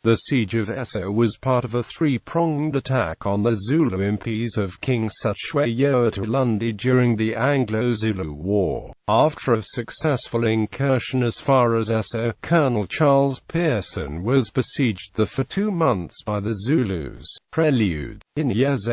The Siege of Eshowe was part of a three-pronged attack on the Zulu Impis of King Cetshwayo at Ulundi during the Anglo-Zulu War. After a successful incursion as far as Eshowe, Colonel Charles Pearson was besieged for 2 months by the Zulus. Prelude. In years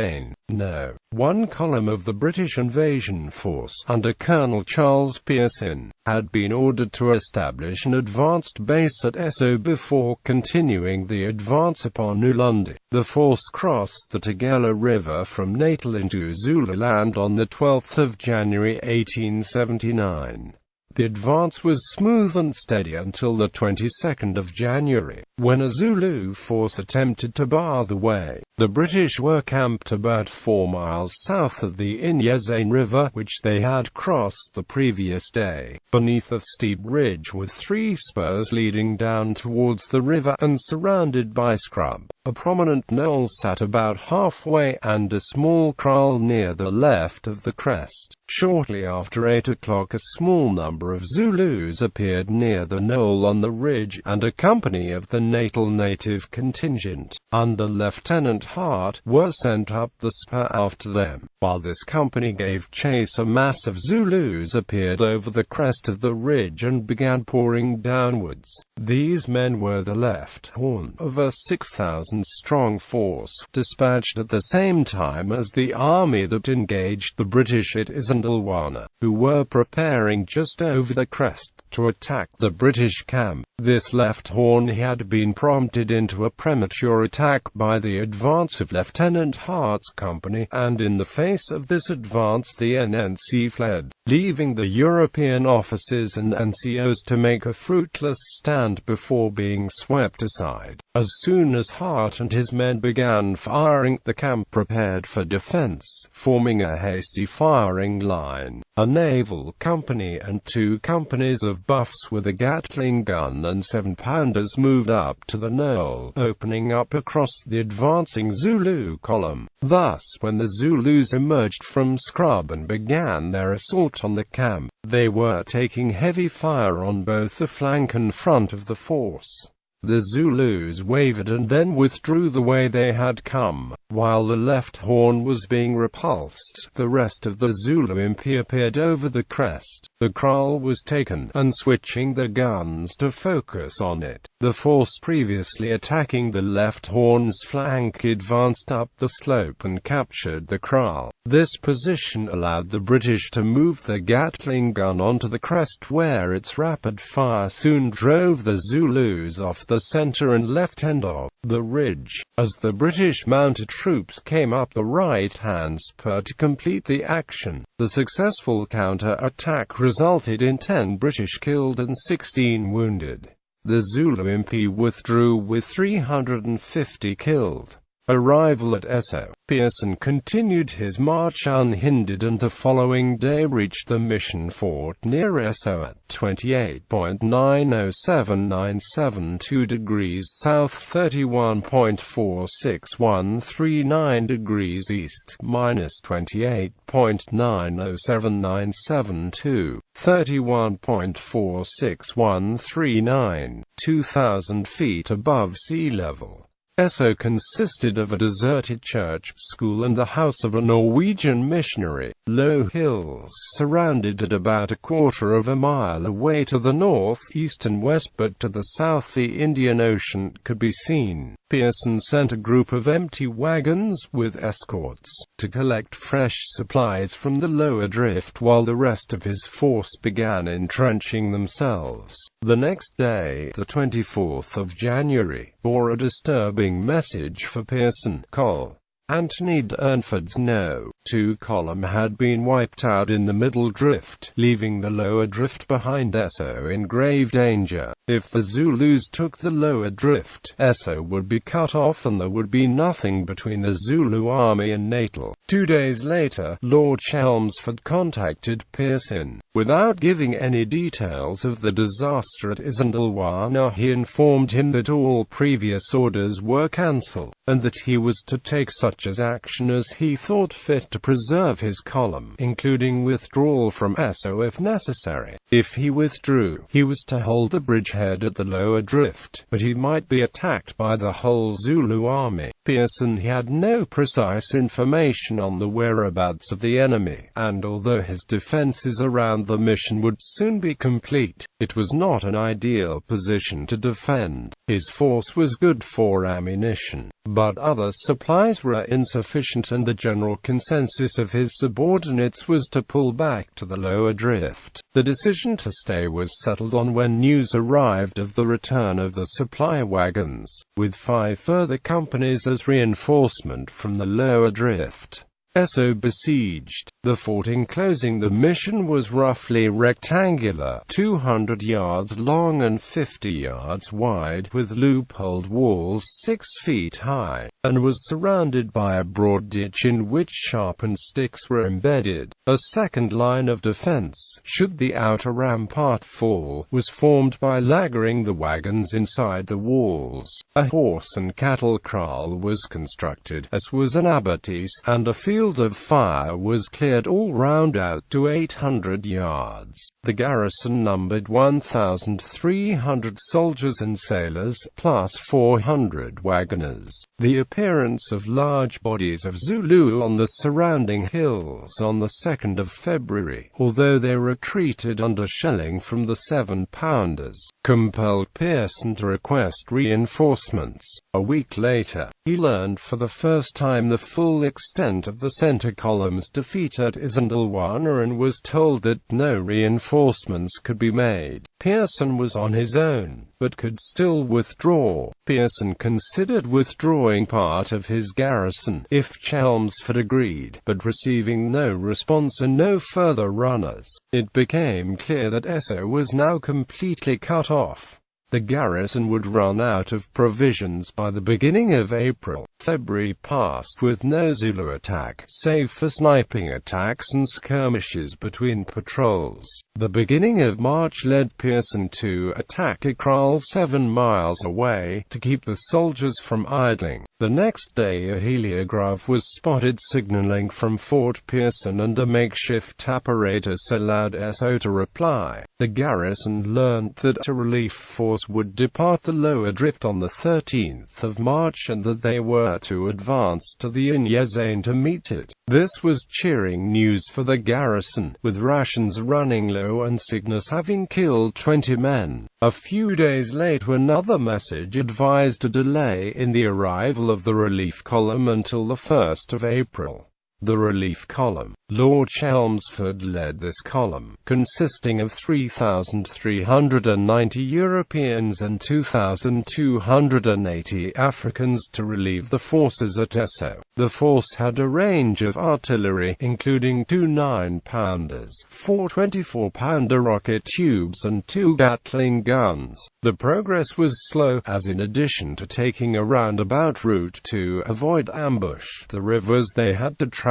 No. 1 column of the British invasion force, under Colonel Charles Pearson, had been ordered to establish an advanced base at Eshowe before continuing the advance upon Ulundi. The force crossed the Tugela River from Natal into Zululand on the 12th of January 1879. The advance was smooth and steady until the 22nd of January, when a Zulu force attempted to bar the way. The British were camped about 4 miles south of the Inyezane River, which they had crossed the previous day, beneath a steep ridge with 3 spurs leading down towards the river and surrounded by scrub. A prominent knoll sat about halfway, and a small kraal near the left of the crest. Shortly after 8 o'clock a small number of Zulus appeared near the knoll on the ridge, and a company of the Natal native contingent, under Lieutenant Hart, were sent up the spur after them. While this company gave chase, a mass of Zulus appeared over the crest of the ridge and began pouring downwards. These men were the left horn of a 6,000-strong force, dispatched at the same time as the army that engaged the British at Isandlwana, who were preparing just over the crest to attack the British camp. This left horn had been prompted into a premature attack by the advance of Lieutenant Hart's company, and in the face of this advance the NNC fled, leaving the European officers and NCOs to make a fruitless stand before being swept aside. As soon as Hart and his men began firing, the camp prepared for defense, forming a hasty firing line. A naval company and 2 companies of buffs with a Gatling gun and 7-pounders moved up to the knoll, opening up across the advancing Zulu column. Thus, when the Zulus emerged from scrub and began their assault on the camp, they were taking heavy fire on both the flank and front of the force. The Zulus wavered and then withdrew the way they had come. While the left horn was being repulsed, the rest of the Zulu Impi appeared over the crest. The kraal was taken, and switching the guns to focus on it, the force previously attacking the left horn's flank advanced up the slope and captured the kraal. This position allowed the British to move the Gatling gun onto the crest, where its rapid fire soon drove the Zulus off the center and left end of the ridge. As the British mounted troops came up the right-hand spur to complete the action, the successful counter-attack resulted in 10 British killed and 16 wounded. The Zulu Impi withdrew with 350 killed. Arrival at Eshowe. Pearson continued his march unhindered and the following day reached the mission fort near Eshowe at 28.907972 degrees south, 31.46139 degrees east, minus 28.907972, 31.46139, 2,000 feet above sea level. Eshowe consisted of a deserted church, school and the house of a Norwegian missionary. Low hills surrounded it about a quarter of a mile away to the north, east and west, but to the south the Indian Ocean could be seen. Pearson sent a group of empty wagons, with escorts, to collect fresh supplies from the lower drift while the rest of his force began entrenching themselves. The next day, the 24th of January, bore a disturbing message for Pearson. Col. Anthony Durnford's No. 2 column had been wiped out in the middle drift, leaving the lower drift behind Eshowe in grave danger. If the Zulus took the lower drift, Eshowe would be cut off and there would be nothing between the Zulu army and Natal. 2 days later, Lord Chelmsford contacted Pearson. Without giving any details of the disaster at Isandlwana, he informed him that all previous orders were cancelled, and that he was to take such action as he thought fit to to preserve his column, including withdrawal from Eshowe if necessary. If he withdrew, he was to hold the bridgehead at the lower drift, but he might be attacked by the whole Zulu army. Pearson had no precise information on the whereabouts of the enemy, and although his defences around the mission would soon be complete, it was not an ideal position to defend. His force was good for ammunition, but other supplies were insufficient, and the general consensus of his subordinates was to pull back to the lower drift. The decision to stay was settled on when news arrived of the return of the supply wagons, with 5 further companies as reinforcement from the lower drift. Eshowe besieged. The fort enclosing the mission was roughly rectangular, 200 yards long and 50 yards wide, with loopholed walls 6 feet high, and was surrounded by a broad ditch in which sharpened sticks were embedded. A second line of defense, should the outer rampart fall, was formed by lagering the wagons inside the walls. A horse and cattle kraal was constructed, as was an abattis, and a field of fire was cleared all round out to 800 yards. The garrison numbered 1,300 soldiers and sailors, plus 400 wagoners. The appearance of large bodies of Zulu on the surrounding hills on the 2nd of February, although they retreated under shelling from the 7-pounders, compelled Pearson to request reinforcements. A week later, he learned for the first time the full extent of the center column's defeat at Isandlwana and was told that no reinforcements could be made. Pearson was on his own, but could still withdraw. Pearson considered withdrawing part of his garrison, if Chelmsford agreed, but receiving no response and no further runners, it became clear that Eshowe was now completely cut off. The garrison would run out of provisions by the beginning of April. February passed with no Zulu attack, save for sniping attacks and skirmishes between patrols. The beginning of March led Pearson to attack a kraal 7 miles away, to keep the soldiers from idling. The next day a heliograph was spotted signaling from Fort Pearson, and a makeshift apparatus allowed Eshowe to reply. The garrison learned that a relief force would depart the lower drift on the 13th of March and that they were to advance to the Inyezane to meet it. This was cheering news for the garrison, with rations running low and sickness having killed 20 men. A few days later another message advised a delay in the arrival of the relief column until the 1st of April. The relief column. Lord Chelmsford led this column, consisting of 3,390 Europeans and 2,280 Africans, to relieve the forces at Eshowe. The force had a range of artillery, including 2 9-pounders, 4 24-pounder rocket tubes and 2 Gatling guns. The progress was slow, as in addition to taking a roundabout route to avoid ambush, the rivers they had to traverse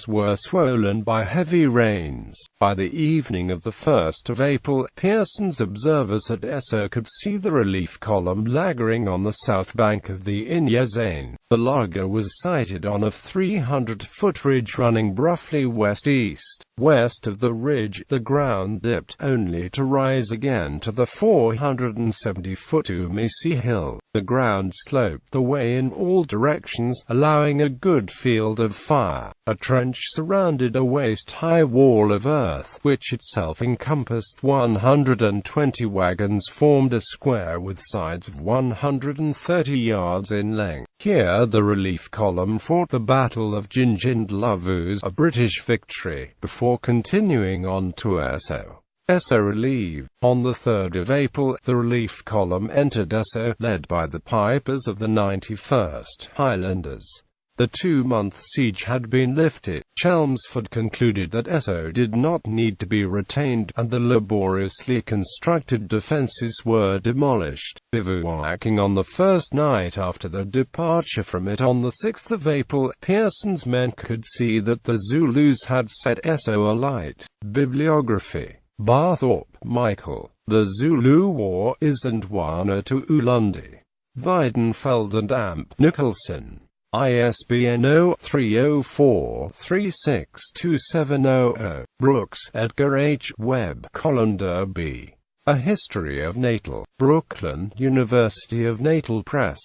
were swollen by heavy rains. By the evening of the 1st of April, Pearson's observers at Eshowe could see the relief column lagering on the south bank of the Inyezane. The laager was sighted on a 300-foot ridge running roughly west-east. West of the ridge, the ground dipped, only to rise again to the 470-foot Umisi hill. The ground sloped the way in all directions, allowing a good field of fire. A trench surrounded a waist-high wall of earth, which itself encompassed 120 wagons, formed a square with sides of 130 yards in length. Here the relief column fought the Battle of Jinjindlavus, a British victory, before continuing on to Eshowe. Eshowe relieved. On the 3rd of April, the relief column entered Eshowe, led by the pipers of the 91st Highlanders. The 2-month siege had been lifted. Chelmsford concluded that Eshowe did not need to be retained, and the laboriously constructed defences were demolished. Bivouacking on the first night after the departure from it on the 6th of April, Pearson's men could see that the Zulus had set Eshowe alight. Bibliography. Barthorpe, Michael. The Zulu War, Isandlwana to Ulundi. Weidenfeld and Amp. Nicholson. ISBN 0-304-36270-0. Brooks, Edgar H. Webb, Colander B. A History of Natal. Brooklyn, University of Natal Press.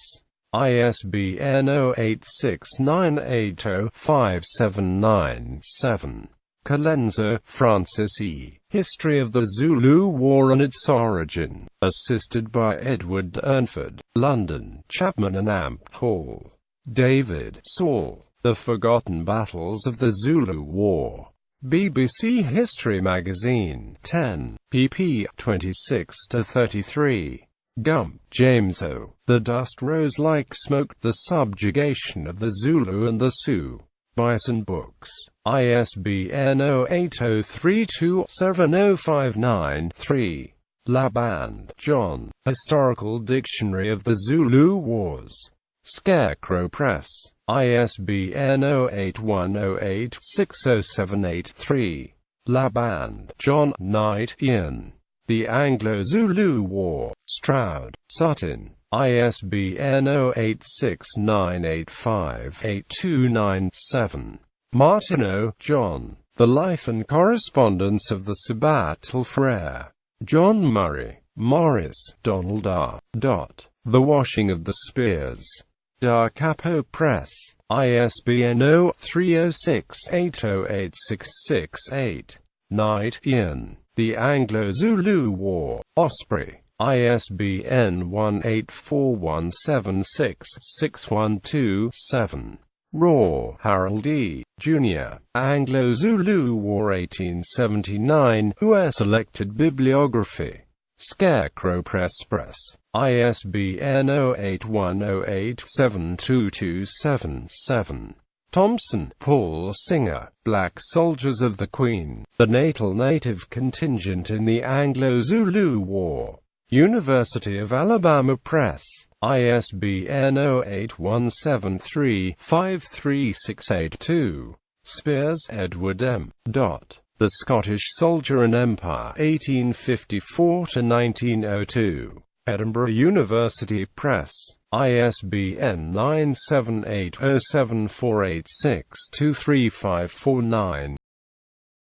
ISBN 0-86980-579-7. Colenso, Francis E. History of the Zulu War and its Origin. Assisted by Edward Ernford. London, Chapman and Amp Hall. David Saul. The Forgotten Battles of the Zulu War. BBC History Magazine. 10, pp. 26-33. Gump, James O. The Dust Rose Like Smoke, The Subjugation of the Zulu and the Sioux. Bison Books. ISBN 080327059-3. Laband, John. Historical Dictionary of the Zulu Wars. Scarecrow Press. ISBN 08108-60783. Laband, John. Knight, Ian. The Anglo-Zulu War. Stroud, Sutton. ISBN 086985829-7. Martineau, John. The Life and Correspondence of the Sabattle Frere. John Murray. Morris, Donald R. The Washing of the Spears. Da Capo Press. ISBN 0-306-808-668. Knight, Ian. The Anglo-Zulu War. Osprey. ISBN 1-84176-612-7. Raw, Harold E. Jr. Anglo-Zulu War 1879. US Selected Bibliography. Scarecrow Press. ISBN 08108-72277-7. Thompson, Paul Singer. Black Soldiers of the Queen. The Natal Native Contingent in the Anglo-Zulu War. University of Alabama Press. ISBN 08173-53682. Spears, Edward M. The Scottish Soldier and Empire, 1854–1902. Edinburgh University Press. ISBN 9780748623549.